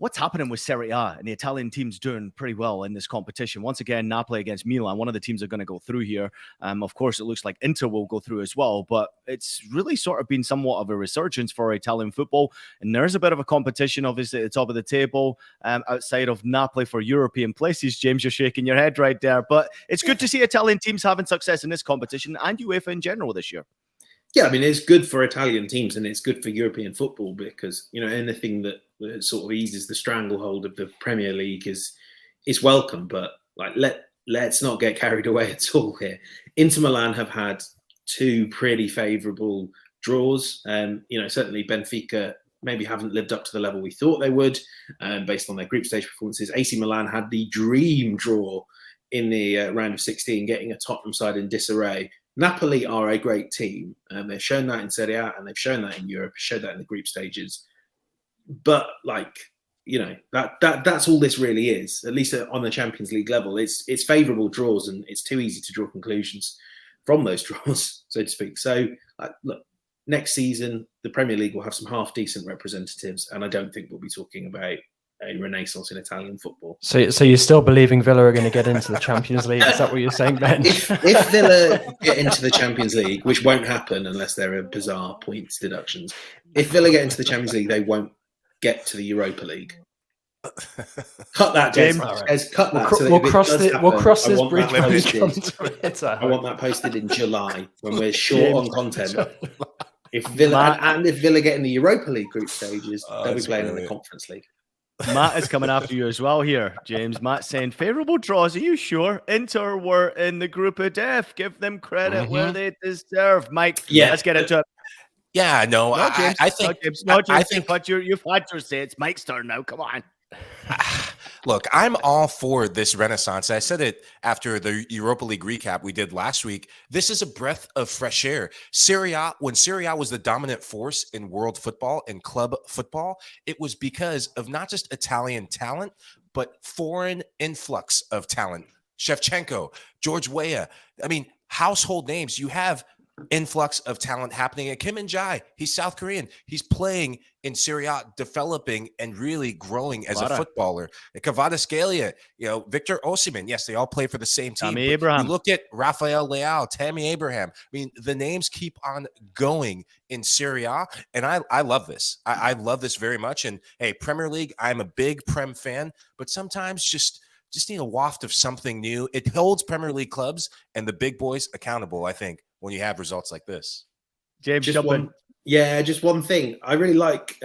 what's happening with Serie A, and the Italian team's doing pretty well in this competition. Once again, Napoli against Milan, one of the teams are going to go through here. Of course, it looks like Inter will go through as well, but it's really sort of been somewhat of a resurgence for Italian football, and there's a bit of a competition, obviously, at the top of the table, outside of Napoli for European places. James, you're shaking your head right there, but it's good to see Italian teams having success in this competition and UEFA in general this year. Yeah, I mean, it's good for Italian teams and it's good for European football because, anything that sort of eases the stranglehold of the Premier League is welcome. But like, let's not get carried away at all here. Inter Milan have had two pretty favourable draws. Certainly Benfica maybe haven't lived up to the level we thought they would based on their group stage performances. AC Milan had the dream draw in the round of 16, getting a Tottenham side in disarray. Napoli are a great team. They've shown that in Serie A and they've shown that in Europe, showed that in the group stages. But that's all this really is, at least on the Champions League level. It's favourable draws and it's too easy to draw conclusions from those draws, so to speak. So look, next season, the Premier League will have some half decent representatives. And I don't think we'll be talking about a renaissance in Italian football. So you're still believing Villa are going to get into the Champions League? Is that what you're saying, Ben? If Villa get into the Champions League, which won't happen unless there are bizarre points deductions, if Villa get into the Champions League, they won't get to the Europa League. Cut that, James. Cut that. We'll cross this bridge when we come to it. I want that posted in July when we're short on content. If Villa get in the Europa League group stages, they'll be playing in the Conference League. Matt is coming after you as well here, James. Matt saying, favourable draws, are you sure? Inter were in the group of death. Give them credit where they deserve. Mike, let's get into it. Yeah, no, James, I think... I think you've had your say. It's Mike's turn now. Come on. Look, I'm all for this renaissance. I said it after the Europa League recap we did last week. This is a breath of fresh air. When Serie A was the dominant force in world football and club football, it was because of not just Italian talent, but foreign influx of talent. Shevchenko, George Weah. I mean, household names. You have influx of talent happening at Kim Min-jae. He's South Korean. He's playing in Serie A, developing and really growing as a footballer. Kvaratskhelia, Victor Osimhen. Yes, they all play for the same team. Tammy Abraham. You look at Rafael Leao, Tammy Abraham. I mean, the names keep on going in Serie A, and I love this. I love this very much. And hey, Premier League, I'm a big Prem fan, but sometimes just need a waft of something new. It holds Premier League clubs and the big boys accountable, I think, when you have results like this. James, just one thing. I really like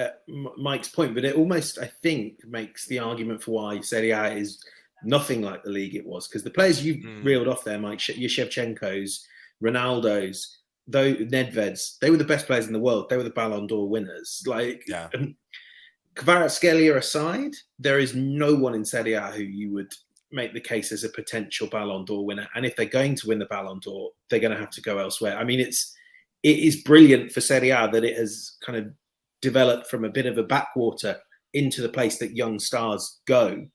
Mike's point, but it almost, I think, makes the argument for why Serie A is nothing like the league it was. Because the players you reeled off there, Mike, your Shevchenkos, Ronaldos, Nedveds, they were the best players in the world. They were the Ballon d'Or winners. Kvaratskhelia aside, there is no one in Serie A who you would make the case as a potential Ballon d'Or winner. And if they're going to win the Ballon d'Or, they're going to have to go elsewhere. I mean, it is brilliant for Serie A that it has kind of developed from a bit of a backwater into the place that young stars go.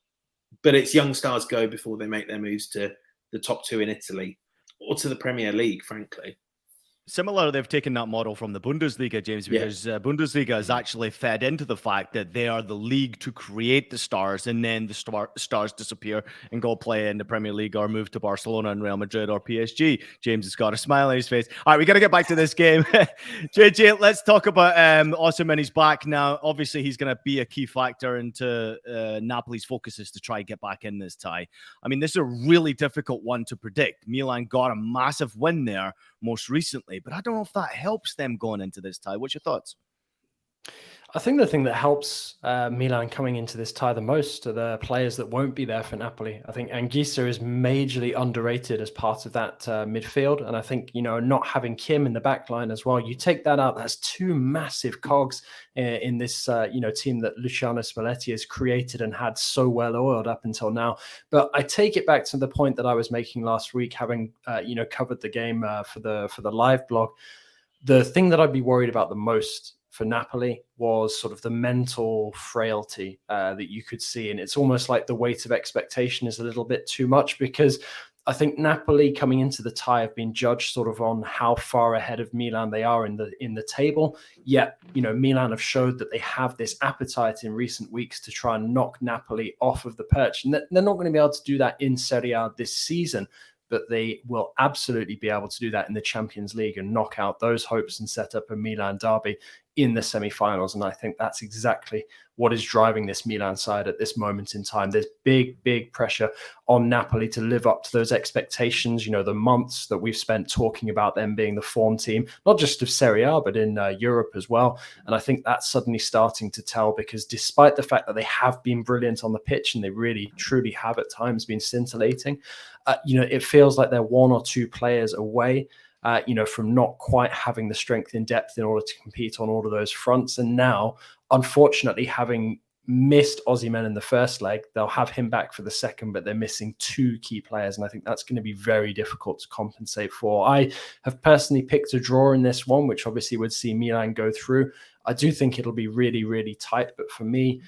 But it's young stars go before they make their moves to the top two in Italy or to the Premier League, frankly. Similar, they've taken that model from the Bundesliga, James, because Bundesliga has actually fed into the fact that they are the league to create the stars, and then the stars disappear and go play in the Premier League or move to Barcelona and Real Madrid or PSG. James has got a smile on his face. All right, we got to get back to this game. JJ, let's talk about Osimhen. He's back now. Obviously, he's going to be a key factor into Napoli's focuses to try and get back in this tie. I mean, this is a really difficult one to predict. Milan got a massive win there most recently, but I don't know if that helps them going into this tie. What's your thoughts? I think the thing that helps Milan coming into this tie the most are the players that won't be there for Napoli. I think Anguissa is majorly underrated as part of that midfield. And I think, not having Kim in the back line as well, you take that out, that's two massive cogs in this, team that Luciano Spalletti has created and had so well oiled up until now. But I take it back to the point that I was making last week, having, covered the game for the live blog. The thing that I'd be worried about the most for Napoli was sort of the mental frailty that you could see. And it's almost like the weight of expectation is a little bit too much, because I think Napoli coming into the tie have been judged sort of on how far ahead of Milan they are in the table. Yet, Milan have showed that they have this appetite in recent weeks to try and knock Napoli off of the perch. And they're not going to be able to do that in Serie A this season, but they will absolutely be able to do that in the Champions League and knock out those hopes and set up a Milan derby in the semi-finals. And I think that's exactly what is driving this Milan side at this moment in time. There's big pressure on Napoli to live up to those expectations. The months that we've spent talking about them being the form team, not just of Serie A, but in Europe as well. And I think that's suddenly starting to tell, because despite the fact that they have been brilliant on the pitch and they really, truly have at times been scintillating, it feels like they're one or two players away from not quite having the strength in depth in order to compete on all of those fronts. And now, unfortunately, having missed Osimhen in the first leg, they'll have him back for the second, but they're missing two key players. And I think that's going to be very difficult to compensate for. I have personally picked a draw in this one, which obviously would see Milan go through. I do think it'll be really, really tight. But for me,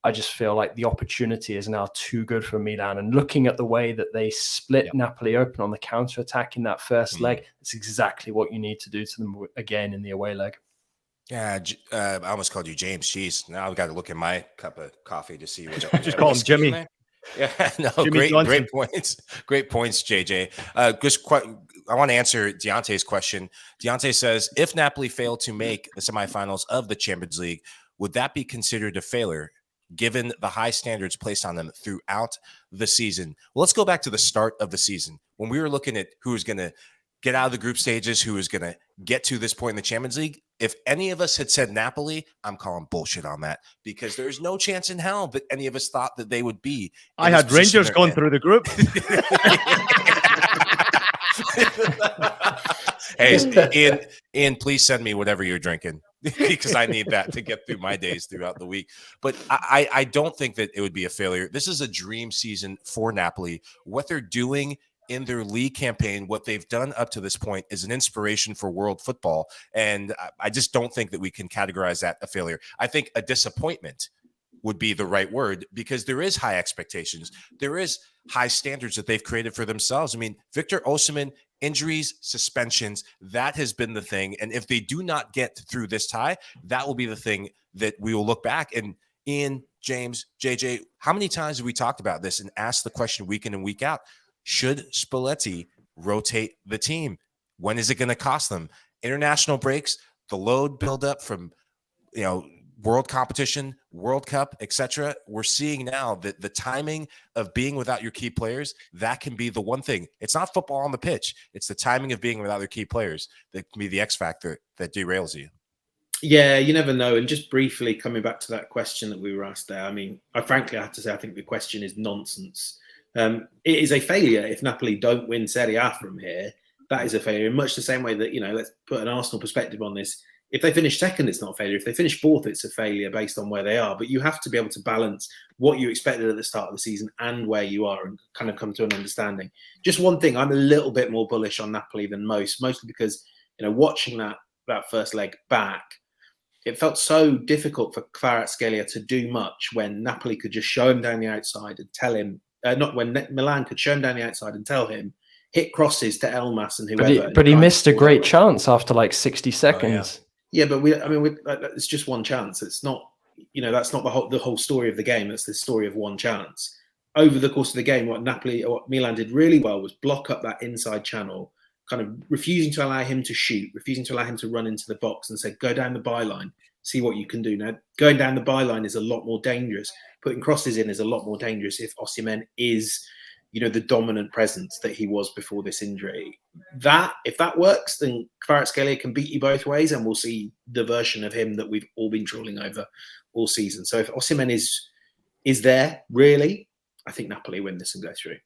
I just feel like the opportunity is now too good for Milan. And looking at the way that they split Napoli open on the counter-attack in that first leg, it's exactly what you need to do to them again in the away leg. Yeah, I almost called you James. Jeez, now I've got to look at my cup of coffee to see what. Just call him Jimmy. Yeah, no, Jimmy great points. Great points, JJ. I want to answer Deontay's question. Deontay says, if Napoli fail to make the semifinals of the Champions League, would that be considered a failure, given the high standards placed on them throughout the season? Well, let's go back to the start of the season when we were looking at who was going to get out of the group stages, who was going to get to this point in the Champions League. If any of us had said Napoli, I'm calling bullshit on that, because there's no chance in hell that any of us thought that they would be. I had Rangers going through the group. Hey, Ian, please send me whatever you're drinking, because I need that to get through my days throughout the week. But I don't think that it would be a failure. This is a dream season for Napoli. What they're doing in their league campaign, what they've done up to this point, is an inspiration for world football. And I just don't think that we can categorize that a failure. I think a disappointment would be the right word, because there is high expectations. There is high standards that they've created for themselves. I mean, Victor Osimhen, injuries, suspensions, that has been the thing. And if they do not get through this tie, that will be the thing that we will look back. And Ian, James, JJ, how many times have we talked about this and asked the question week in and week out? Should Spalletti rotate the team? When is it going to cost them? International breaks, the load buildup from, world competition, World Cup, etc. We're seeing now that the timing of being without your key players, that can be the one thing. It's not football on the pitch. It's the timing of being without your key players that can be the X factor that derails you. Yeah, you never know. And just briefly coming back to that question that we were asked there, I mean, I have to say, I think the question is nonsense. It is a failure if Napoli don't win Serie A from here. That is a failure, in much the same way that, let's put an Arsenal perspective on this. If they finish second, it's not a failure. If they finish fourth, it's a failure based on where they are. But you have to be able to balance what you expected at the start of the season and where you are, and kind of come to an understanding. Just one thing, I'm a little bit more bullish on Napoli than mostly because, watching that first leg back, it felt so difficult for Kvaratskhelia to do much when Napoli could just show him down the outside and tell him, not when Milan could show him down the outside and tell him, hit crosses to Elmas and whoever. But he missed a great chance after like 60 seconds. Oh, yeah, but it's just one chance. It's not, that's not the whole story of the game. That's the story of one chance. Over the course of the game, what Milan did really well was block up that inside channel, kind of refusing to allow him to shoot, refusing to allow him to run into the box, and say, go down the byline, see what you can do. Now, going down the byline is a lot more dangerous. Putting crosses in is a lot more dangerous if Osimhen is, the dominant presence that he was before this injury. If that works, then Kvaratskhelia can beat you both ways, and we'll see the version of him that we've all been trawling over all season. So if Osimhen is there, really, I think Napoli win this and go through.